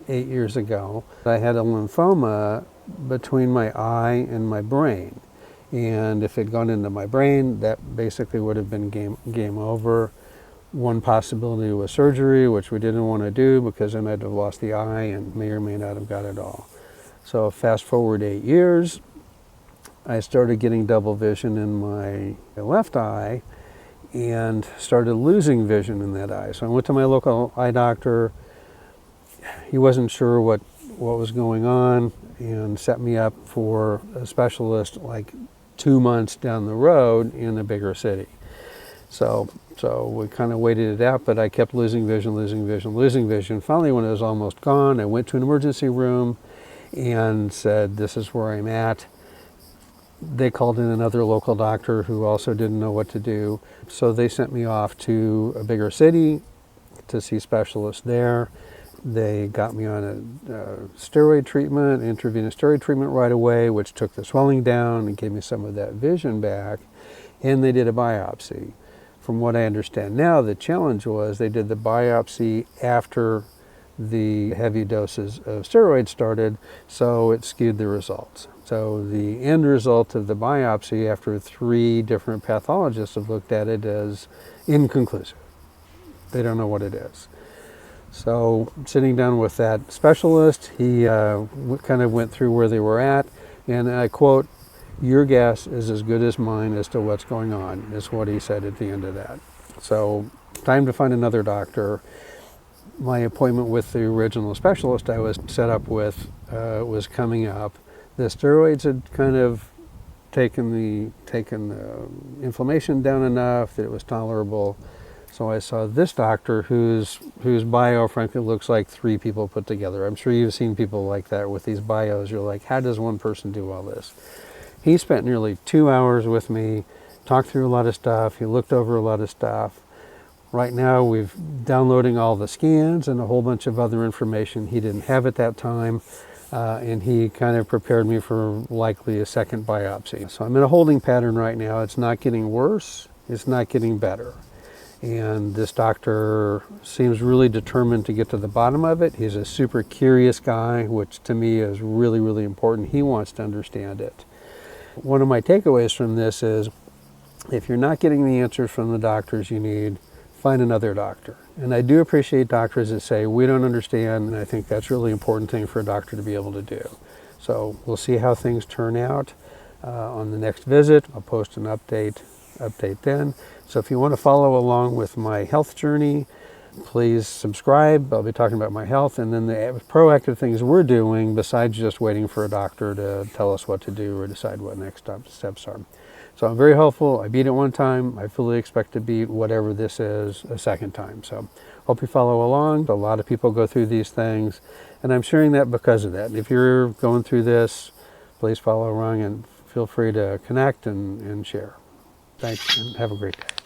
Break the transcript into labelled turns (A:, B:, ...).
A: 8 years ago. I had a lymphoma between my eye and my brain. And if it had gone into my brain, that basically would have been game over. One possibility was surgery, which we didn't want to do because then I'd have lost the eye and may or may not have got it all. So fast forward 8 years, I started getting double vision in my left eye and started losing vision in that eye. So I went to my local eye doctor. He wasn't sure what was going on and set me up for a specialist like 2 months down the road in a bigger city. So we kind of waited it out, but I kept losing vision. Finally, when it was almost gone, I went to an emergency room and said, this is where I'm at. They called in another local doctor who also didn't know what to do. So they sent me off to a bigger city to see specialists there. They got me on a steroid treatment, intravenous steroid treatment right away, which took the swelling down and gave me some of that vision back. And they did a biopsy. From what I understand now, the challenge was they did the biopsy after the heavy doses of steroids started, so it skewed the results. So the end result of the biopsy, after 3 different pathologists have looked at it, is inconclusive. They don't know what it is. So sitting down with that specialist, he kind of went through where they were at, and I quote, "Your guess is as good as mine as to what's going on," is what he said at the end of that. So time to find another doctor. My appointment with the original specialist I was set up with was coming up. The steroids had kind of taken the inflammation down enough that it was tolerable. So I saw this doctor whose bio frankly looks like 3 people put together. I'm sure you've seen people like that with these bios. You're like, how does one person do all this? He spent nearly 2 hours with me, talked through a lot of stuff. He looked over a lot of stuff. Right now we've downloading all the scans and a whole bunch of other information he didn't have at that time. And he kind of prepared me for likely a second biopsy. So I'm in a holding pattern right now. It's not getting worse. It's not getting better. And this doctor seems really determined to get to the bottom of it. He's a super curious guy, which to me is really, really important. He wants to understand it. One of my takeaways from this is, if you're not getting the answers from the doctors you need, find another doctor. And I do appreciate doctors that say, we don't understand, and I think that's a really important thing for a doctor to be able to do. So we'll see how things turn out on the next visit. I'll post an update then. So if you want to follow along with my health journey, please subscribe. I'll be talking about my health and then the proactive things we're doing besides just waiting for a doctor to tell us what to do or decide what next steps are. So I'm very hopeful. I beat it one time. I fully expect to beat whatever this is a second time. So hope you follow along. A lot of people go through these things, and I'm sharing that because of that. If you're going through this, please follow along and feel free to connect and share. Thanks, and have a great day.